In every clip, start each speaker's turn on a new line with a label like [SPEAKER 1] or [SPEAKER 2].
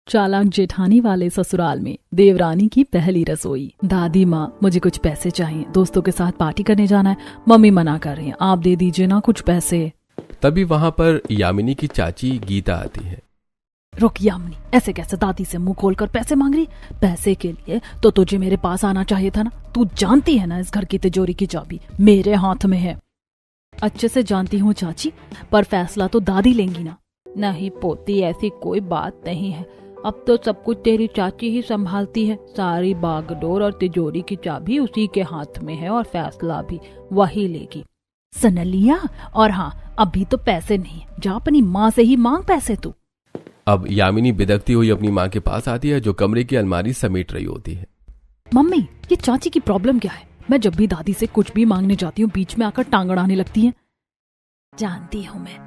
[SPEAKER 1] चालाक जेठानी वाले ससुराल में देवरानी की पहली रसोई। दादी माँ, मुझे कुछ पैसे चाहिए, दोस्तों के साथ पार्टी करने जाना है। मम्मी मना कर रही है, आप दे दीजिए ना कुछ पैसे।
[SPEAKER 2] तभी वहाँ पर यामिनी की चाची गीता आती है।
[SPEAKER 1] रुक यामिनी, ऐसे कैसे दादी से मुंह खोलकर पैसे मांग रही? पैसे के लिए तो तुझे मेरे पास आना चाहिए था ना। तू जानती है ना, इस घर की तिजोरी की चाबी मेरे हाथ में है। अच्छे से जानती हूँ चाची, पर फैसला तो दादी लेंगी ना। नहीं पोती, ऐसी कोई बात नहीं है। अब तो सब कुछ तेरी चाची ही संभालती है। सारी बागडोर और तिजोरी की चाबी उसी के हाथ में है और फैसला भी वही लेगी। सुन लिया? और हाँ, अभी तो पैसे नहीं, जा अपनी माँ से ही मांग पैसे तू।
[SPEAKER 2] अब यामिनी बिदकती हुई अपनी माँ के पास आती है, जो कमरे की अलमारी समेट रही होती है।
[SPEAKER 1] मम्मी, ये चाची की प्रॉब्लम क्या है? मैं जब भी दादी से कुछ भी मांगने जाती हूँ, बीच में आकर टांग अड़ाने लगती है। जानती हूँ मैं,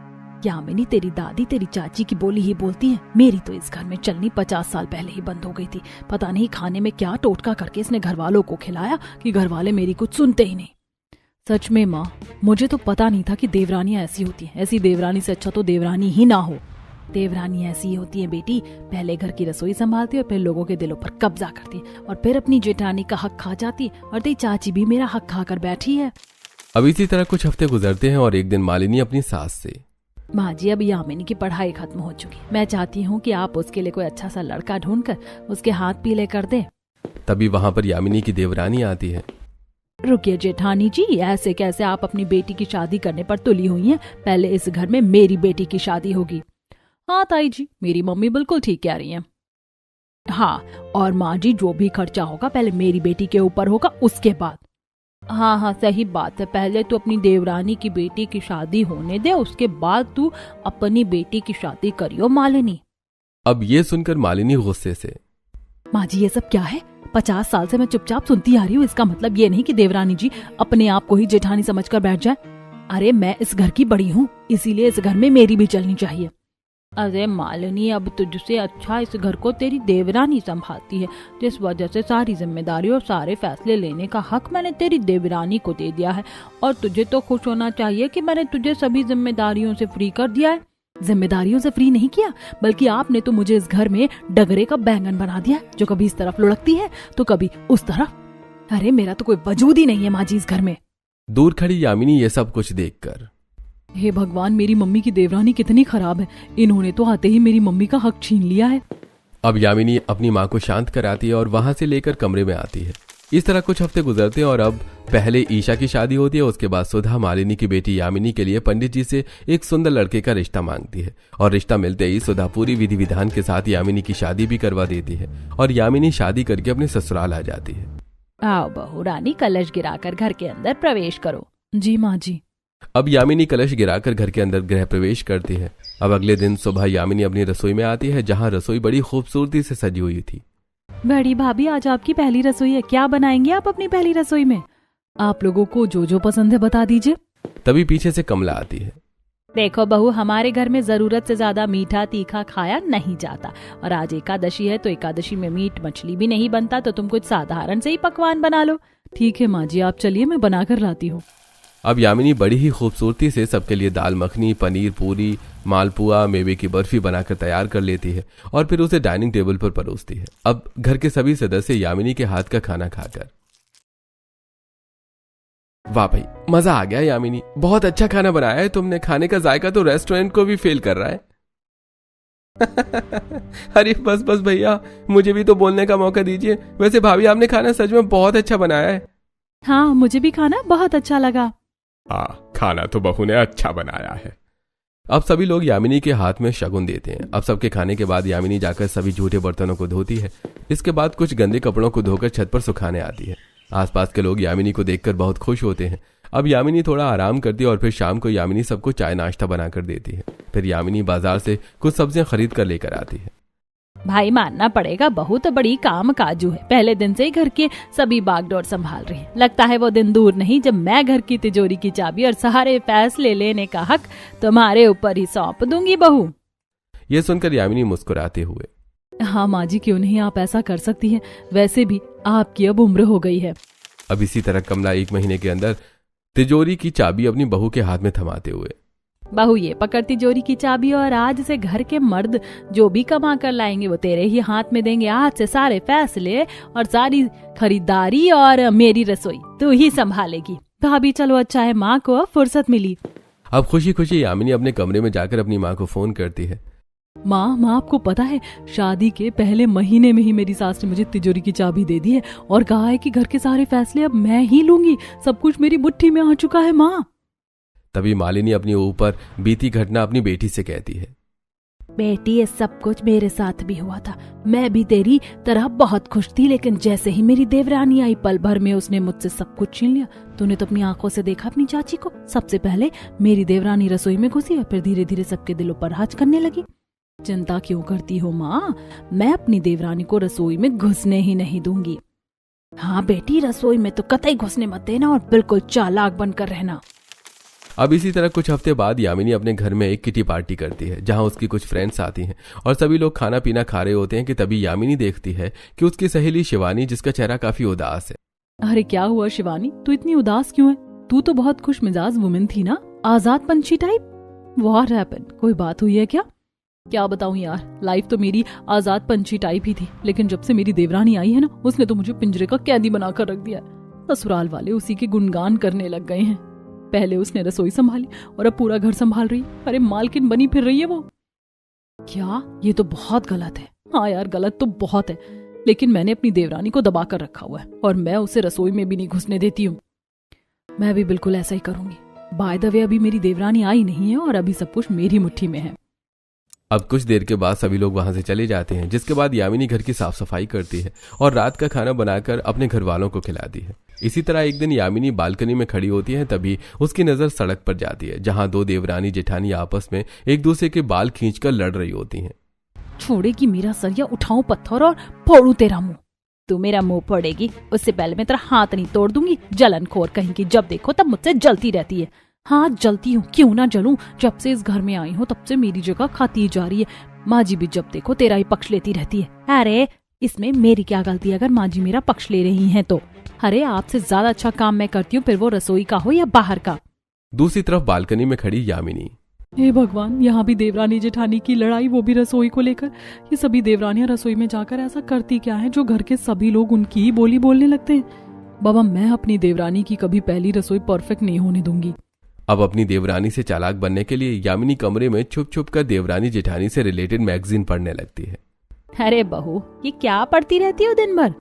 [SPEAKER 1] यामिनी तेरी दादी तेरी चाची की बोली ही बोलती है। मेरी तो इस घर में चलनी 50 साल पहले ही बंद हो गई थी। पता नहीं खाने में क्या टोटका करके इसने घर वालों को खिलाया कि घर वाले मेरी कुछ सुनते ही नहीं। सच में माँ, मुझे तो पता नहीं था कि देवरानियां ऐसी होती हैं। ऐसी देवरानी से अच्छा तो देवरानी ही ना हो। देवरानी ऐसी होती है बेटी, पहले घर की रसोई संभालती है और फिर लोगों के दिलों पर कब्जा करती है और फिर अपनी जेठानी का हक खा जाती है। और तेरी चाची भी मेरा हक खाकर बैठी है।
[SPEAKER 2] अब इसी तरह कुछ हफ्ते गुजरते हैं और एक दिन मालिनी अपनी सास से,
[SPEAKER 1] माँ जी, अब यामिनी की पढ़ाई खत्म हो चुकी, मैं चाहती हूँ कि आप उसके लिए कोई अच्छा सा लड़का ढूंढकर उसके हाथ पीले कर दे।
[SPEAKER 2] तभी वहाँ पर यामिनी की देवरानी आती है।
[SPEAKER 1] रुकिए जेठानी जी, ऐसे कैसे आप अपनी बेटी की शादी करने पर तुली हुई हैं? पहले इस घर में मेरी बेटी की शादी होगी। हाँ ताई जी, मेरी मम्मी बिल्कुल ठीक कह रही हैं। हाँ, और माँ जी, जो भी खर्चा होगा पहले मेरी बेटी के ऊपर होगा, उसके बाद। हाँ हाँ, सही बात है। पहले तू अपनी देवरानी की बेटी की शादी होने दे, उसके बाद तू अपनी बेटी की शादी करियो मालिनी।
[SPEAKER 2] अब ये सुनकर मालिनी गुस्से से,
[SPEAKER 1] माँ जी, ये सब क्या है? 50 साल से मैं चुपचाप सुनती आ रही हूँ। इसका मतलब ये नहीं कि देवरानी जी अपने आप को ही जेठानी समझकर बैठ जाए। अरे मैं इस घर की बड़ी हूँ, इसीलिए इस घर में मेरी भी चलनी चाहिए। अरे मालिनी, अब तुझसे अच्छा इस घर को तेरी देवरानी संभालती है, जिस वजह से सारी जिम्मेदारी और सारे फैसले लेने का हक मैंने तेरी देवरानी को दे दिया है। और तुझे तो खुश होना चाहिए कि मैंने तुझे सभी जिम्मेदारियों से फ्री कर दिया है। जिम्मेदारियों से फ्री नहीं किया, बल्कि आपने तो मुझे इस घर में डगरे का बैंगन बना दिया, जो कभी इस तरफ लुढ़कती है तो कभी उस तरफ। अरे मेरा तो कोई वजूद ही नहीं है माँ जी इस घर में।
[SPEAKER 2] दूर खड़ी यामिनी ये सब कुछ देखकर,
[SPEAKER 1] हे भगवान, मेरी मम्मी की देवरानी कितनी खराब है। इन्होंने तो आते ही मेरी मम्मी का हक छीन लिया है।
[SPEAKER 2] अब यामिनी अपनी माँ को शांत कराती है और वहां से लेकर कमरे में आती है। इस तरह कुछ हफ्ते गुजरते हैं और अब पहले ईशा की शादी होती है। उसके बाद सुधा मालिनी की बेटी यामिनी के लिए पंडित जी से एक सुंदर लड़के का रिश्ता मांगती है और रिश्ता मिलते ही सुधा पूरी विधि विधान के साथ यामिनी की शादी भी करवा देती है और यामिनी शादी करके अपने ससुराल आ जाती है।
[SPEAKER 1] आओ बहू रानी, कलश गिराकर घर के अंदर प्रवेश करो। जी माँ जी।
[SPEAKER 2] अब यामिनी कलश गिराकर घर के अंदर गृह प्रवेश करती है। अब अगले दिन सुबह यामिनी अपनी रसोई में आती है, जहाँ रसोई बड़ी खूबसूरती से सजी हुई थी।
[SPEAKER 1] बड़ी भाभी, आज आपकी पहली रसोई है, क्या बनाएंगे आप अपनी पहली रसोई में? आप लोगों को जो जो पसंद है बता दीजिए।
[SPEAKER 2] तभी पीछे से कमला आती है।
[SPEAKER 1] देखो बहू, हमारे घर में जरूरत से ज्यादा मीठा तीखा खाया नहीं जाता, और आज एकादशी है तो एकादशी में मीट मछली भी नहीं बनता, तो तुम कुछ साधारण से ही पकवान बना लो। ठीक है माँ जी, आप चलिए, मैं बना कर लाती हूँ।
[SPEAKER 2] अब यामिनी बड़ी ही खूबसूरती से सबके लिए दाल मखनी, पनीर पूरी, मालपुआ, मेवे की बर्फी बनाकर तैयार कर लेती है और फिर उसे डाइनिंग टेबल पर परोसती है। अब घर के सभी सदस्य यामिनी के हाथ का खाना खाकर, वाह भाई, मजा आ गया यामिनी, बहुत अच्छा खाना बनाया है तुमने। खाने का जायका तो रेस्टोरेंट को भी फेल कर रहा है। अरे बस बस भैया, मुझे भी तो बोलने का मौका दीजिए। वैसे भाभी, आपने खाना सच में बहुत अच्छा बनाया है।
[SPEAKER 1] हाँ, मुझे भी खाना बहुत अच्छा लगा।
[SPEAKER 2] हाँ, खाना तो बहू ने अच्छा बनाया है। अब सभी लोग यामिनी के हाथ में शगुन देते हैं। अब सबके खाने के बाद यामिनी जाकर सभी झूठे बर्तनों को धोती है। इसके बाद कुछ गंदे कपड़ों को धोकर छत पर सुखाने आती है। आसपास के लोग यामिनी को देखकर बहुत खुश होते हैं। अब यामिनी थोड़ा आराम करती है और फिर शाम को यामिनी सबको चाय नाश्ता बनाकर देती है। फिर यामिनी बाजार से कुछ सब्जियां खरीद कर लेकर आती है।
[SPEAKER 1] भाई मानना पड़ेगा, बहू तो बड़ी काम काजू है। पहले दिन से ही घर के सभी बागडोर संभाल रही है। लगता है वो दिन दूर नहीं जब मैं घर की तिजोरी की चाबी और सारे फैसले लेने का हक तुम्हारे ऊपर ही सौंप दूंगी बहू।
[SPEAKER 2] ये सुनकर यामिनी मुस्कुराते हुए,
[SPEAKER 1] हाँ माँ जी, क्यों नहीं, आप ऐसा कर सकती हैं। वैसे भी आपकी अब उम्र हो गई है।
[SPEAKER 2] अब इसी तरह कमला 1 महीने के अंदर तिजोरी की चाबी अपनी बहू के हाथ में थमाते हुए,
[SPEAKER 1] बहू ये पकड़ तिजोरी की चाबी और आज से घर के मर्द जो भी कमा कर लाएंगे वो तेरे ही हाथ में देंगे। आज से सारे फैसले और सारी खरीदारी और मेरी रसोई तू ही संभालेगी। भाभी चलो अच्छा है, माँ को अब फुर्सत मिली।
[SPEAKER 2] अब खुशी खुशी यामिनी अपने कमरे में जाकर अपनी माँ को फोन करती है।
[SPEAKER 1] माँ आपको पता है शादी के पहले महीने में ही मेरी सास ने मुझे तिजोरी की चाबी दे दी है और कहा है कि घर के सारे फैसले अब मैं ही लूंगी। सब कुछ मेरी मुट्ठी में आ चुका है माँ।
[SPEAKER 2] तभी मालिनी अपनी ऊपर बीती घटना अपनी बेटी से कहती है।
[SPEAKER 1] बेटी ये सब कुछ मेरे साथ भी हुआ था। मैं भी तेरी तरह बहुत खुश थी, लेकिन जैसे ही मेरी देवरानी आई पल भर में उसने मुझसे सब कुछ छीन लिया। तूने तो अपनी आंखों से देखा अपनी चाची को। सबसे पहले मेरी देवरानी रसोई में घुसी और फिर धीरे धीरे सबके दिलों पर राज करने लगी। चिंता क्यों करती हो माँ, मैं अपनी देवरानी को रसोई में घुसने ही नहीं दूंगी। हाँ बेटी, रसोई में तो कतई घुसने मत देना और बिल्कुल चालाक बनकर रहना।
[SPEAKER 2] अब इसी तरह कुछ हफ्ते बाद यामिनी अपने घर में एक किटी पार्टी करती है जहां उसकी कुछ फ्रेंड्स आती हैं और सभी लोग खाना पीना खा रहे होते हैं कि तभी यामिनी देखती है कि उसकी सहेली शिवानी, जिसका चेहरा काफी उदास है।
[SPEAKER 1] अरे क्या हुआ शिवानी, तू इतनी उदास क्यों है? तू तो बहुत खुश मिजाज वुमेन थी ना, आजाद पंछी टाइप। व्हाट हैपेंड, कोई बात हुई है क्या? क्या बताऊं यार, लाइफ तो मेरी आजाद पंछी टाइप ही थी, लेकिन जब से मेरी देवरानी आई है ना, उसने तो मुझे पिंजरे का कैदी बनाकर रख दिया। ससुराल वाले उसी के गुणगान करने लग गए हैं। पहले उसने रसोई संभाली और अब पूरा घर संभाल रही। अरे मालकिन बनी फिर रही है वो। क्या? ये तो बहुत गलत है। हाँ यार, गलत तो बहुत है, लेकिन मैंने अपनी देवरानी को दबा कर रखा हुआ है और मैं उसे रसोई में भी नहीं घुसने देती हूँ। मैं भी बिल्कुल ऐसा ही करूंगी। बाय द वे, अभी मेरी देवरानी आई नहीं है और अभी सब कुछ मेरी मुट्ठी में है।
[SPEAKER 2] अब कुछ देर के बाद सभी लोग वहां से चले जाते हैं, जिसके बाद यामिनी घर की साफ सफाई करती है और रात का खाना बनाकर अपने घर वालों को खिलाती है। इसी तरह एक दिन यामिनी बालकनी में खड़ी होती है, तभी उसकी नजर सड़क पर जाती है जहां दो देवरानी जेठानी आपस में एक दूसरे के बाल खींचकर लड़ रही होती हैं।
[SPEAKER 1] छोड़ेगी मेरा सर या उठाऊं पत्थर और फोड़ू तेरा मुंह? तू मेरा मुंह फोड़ेगी उससे पहले मैं तेरा हाथ नहीं तोड़ दूंगी। जलनखोर कहीं की, जब देखो तब मुझसे जलती रहती है। हाँ जलती हूँ, क्यों ना जलूं। जब से इस घर में आई हूँ तब से मेरी जगह खाती जा रही है। माँ जी भी जब देखो तेरा ही पक्ष लेती रहती है। अरे इसमें मेरी क्या गलती है अगर माँ जी मेरा पक्ष ले रही हैं तो? अरे आपसे ज्यादा अच्छा काम मैं करती हूँ, फिर वो रसोई का हो या बाहर का।
[SPEAKER 2] दूसरी तरफ बालकनी में खड़ी यामिनी।
[SPEAKER 1] हे भगवान, यहाँ भी देवरानी जेठानी की लड़ाई, वो भी रसोई को लेकर। ये सभी देवरानियां रसोई में जाकर ऐसा करती क्या है जो घर के सभी लोग उनकी ही बोली बोलने लगते हैं। बाबा, मैं अपनी देवरानी की कभी पहली रसोई परफेक्ट नहीं होने दूंगी।
[SPEAKER 2] अब अपनी देवरानी से चालाक बनने के लिए यामिनी कमरे में छुप छुप कर देवरानी जेठानी से रिलेटेड मैगजीन पढ़ने लगती है।
[SPEAKER 1] अरे बहू, ये क्या पढ़ती रहती हो दिन भर?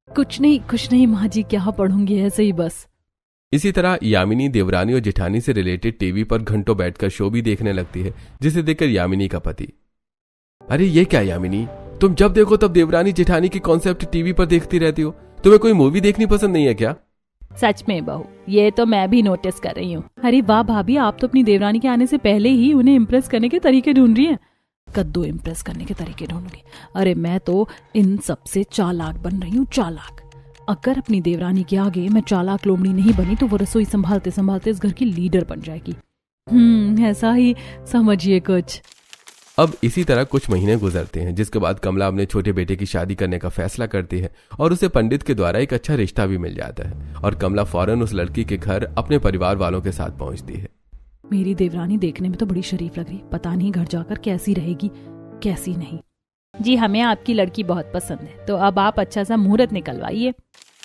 [SPEAKER 1] कुछ नहीं माँ जी, क्या पढ़ूंगी, ऐसे ही बस।
[SPEAKER 2] इसी तरह यामिनी देवरानी और जेठानी से रिलेटेड टीवी पर घंटों बैठकर शो भी देखने लगती है, जिसे देखकर यामिनी का पति, अरे ये क्या यामिनी, तुम जब देखो तब देवरानी जेठानी की कॉन्सेप्ट टीवी पर देखती रहती हो। तुम्हें कोई मूवी देखनी पसंद नहीं है क्या?
[SPEAKER 1] सच में बहू, ये तो मैं भी नोटिस कर रही हूँ। अरे वाह भाभी, आप तो अपनी देवरानी के आने से पहले ही उन्हें इम्प्रेस करने के तरीके ढूंढ रही हैं। कद्दू इम्प्रेस करने के तरीके ढूंढूंगी? अरे मैं तो इन सबसे चालाक बन रही हूँ, चालाक। अगर अपनी देवरानी के आगे मैं चालाक लोमड़ी नहीं बनी तो वो रसोई संभालते संभालते इस घर की लीडर बन जाएगी। ऐसा ही समझिए कुछ।
[SPEAKER 2] अब इसी तरह कुछ महीने गुजरते हैं, जिसके बाद कमला अपने छोटे बेटे की शादी करने का फैसला करती है और उसे पंडित के द्वारा एक अच्छा रिश्ता भी मिल जाता है और कमला फौरन उस लड़की के घर अपने परिवार वालों के साथ पहुंचती है।
[SPEAKER 1] मेरी देवरानी देखने में तो बड़ी शरीफ लग रही, पता नहीं घर जाकर कैसी रहेगी कैसी नहीं। जी हमें आपकी लड़की बहुत पसंद है, तो अब आप अच्छा सा मुहूर्त निकलवाइए।